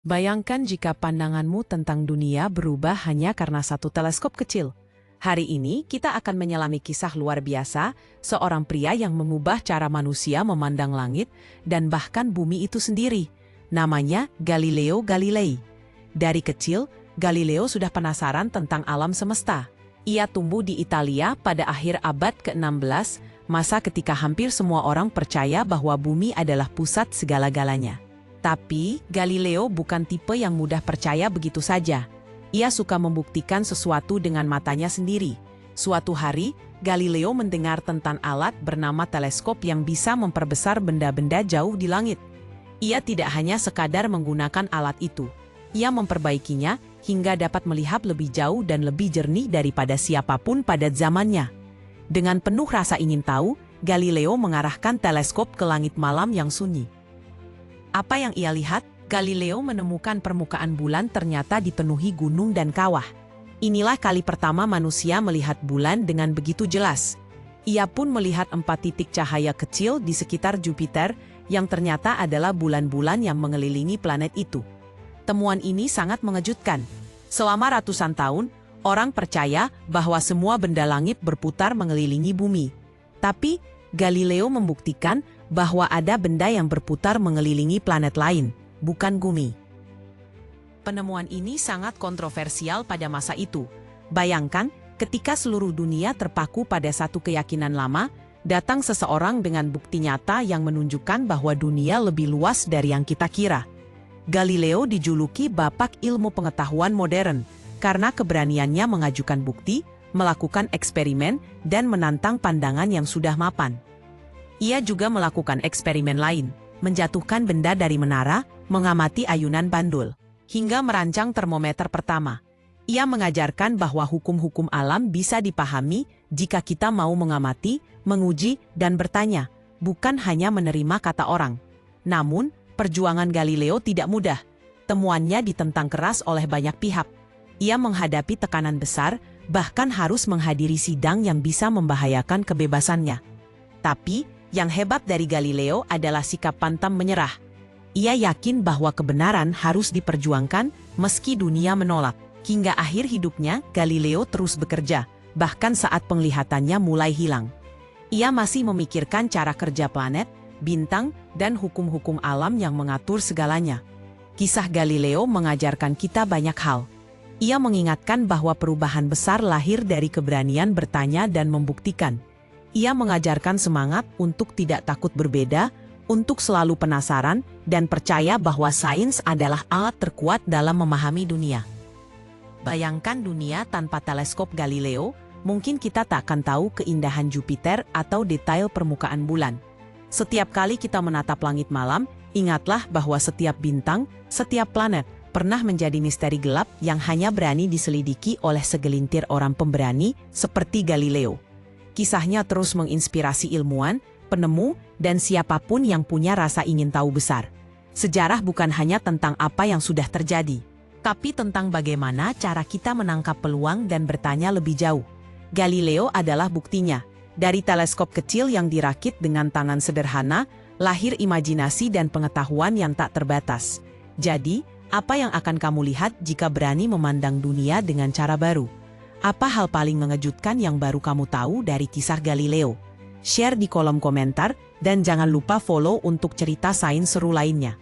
Bayangkan jika pandanganmu tentang dunia berubah hanya karena satu teleskop kecil. Hari ini kita akan menyelami kisah luar biasa, seorang pria yang mengubah cara manusia memandang langit dan bahkan bumi itu sendiri. Namanya Galileo Galilei. Dari kecil, Galileo sudah penasaran tentang alam semesta. Ia tumbuh di Italia pada akhir abad ke-16, masa ketika hampir semua orang percaya bahwa bumi adalah pusat segala-galanya. Tapi, Galileo bukan tipe yang mudah percaya begitu saja. Ia suka membuktikan sesuatu dengan matanya sendiri. Suatu hari, Galileo mendengar tentang alat bernama teleskop yang bisa memperbesar benda-benda jauh di langit. Ia tidak hanya sekadar menggunakan alat itu. Ia memperbaikinya hingga dapat melihat lebih jauh dan lebih jernih daripada siapapun pada zamannya. Dengan penuh rasa ingin tahu, Galileo mengarahkan teleskop ke langit malam yang sunyi. Apa yang ia lihat? Galileo menemukan permukaan bulan ternyata dipenuhi gunung dan kawah. Inilah kali pertama manusia melihat bulan dengan begitu jelas. Ia pun melihat 4 titik cahaya kecil di sekitar Jupiter yang ternyata adalah bulan-bulan yang mengelilingi planet itu. Temuan ini sangat mengejutkan. Selama ratusan tahun, orang percaya bahwa semua benda langit berputar mengelilingi bumi. Tapi, Galileo membuktikan bahwa ada benda yang berputar mengelilingi planet lain, bukan bumi. Penemuan ini sangat kontroversial pada masa itu. Bayangkan, ketika seluruh dunia terpaku pada satu keyakinan lama, datang seseorang dengan bukti nyata yang menunjukkan bahwa dunia lebih luas dari yang kita kira. Galileo dijuluki bapak ilmu pengetahuan modern, karena keberaniannya mengajukan bukti, melakukan eksperimen, dan menantang pandangan yang sudah mapan. Ia juga melakukan eksperimen lain, menjatuhkan benda dari menara, mengamati ayunan bandul, hingga merancang termometer pertama. Ia mengajarkan bahwa hukum-hukum alam bisa dipahami jika kita mau mengamati, menguji, dan bertanya, bukan hanya menerima kata orang. Namun, perjuangan Galileo tidak mudah. Temuannya ditentang keras oleh banyak pihak. Ia menghadapi tekanan besar, bahkan harus menghadiri sidang yang bisa membahayakan kebebasannya. Tapi, yang hebat dari Galileo adalah sikap pantang menyerah. Ia yakin bahwa kebenaran harus diperjuangkan meski dunia menolak. Hingga akhir hidupnya, Galileo terus bekerja, bahkan saat penglihatannya mulai hilang. Ia masih memikirkan cara kerja planet, bintang, dan hukum-hukum alam yang mengatur segalanya. Kisah Galileo mengajarkan kita banyak hal. Ia mengingatkan bahwa perubahan besar lahir dari keberanian bertanya dan membuktikan. Ia mengajarkan semangat untuk tidak takut berbeda, untuk selalu penasaran, dan percaya bahwa sains adalah alat terkuat dalam memahami dunia. Bayangkan dunia tanpa teleskop Galileo, mungkin kita tak akan tahu keindahan Jupiter atau detail permukaan bulan. Setiap kali kita menatap langit malam, ingatlah bahwa setiap bintang, setiap planet, pernah menjadi misteri gelap yang hanya berani diselidiki oleh segelintir orang pemberani seperti Galileo. Kisahnya terus menginspirasi ilmuwan, penemu, dan siapapun yang punya rasa ingin tahu besar. Sejarah bukan hanya tentang apa yang sudah terjadi, tapi tentang bagaimana cara kita menangkap peluang dan bertanya lebih jauh. Galileo adalah buktinya. Dari teleskop kecil yang dirakit dengan tangan sederhana, lahir imajinasi dan pengetahuan yang tak terbatas. Jadi, apa yang akan kamu lihat jika berani memandang dunia dengan cara baru? Apa hal paling mengejutkan yang baru kamu tahu dari kisah Galileo? Share di kolom komentar, dan jangan lupa follow untuk cerita sains seru lainnya.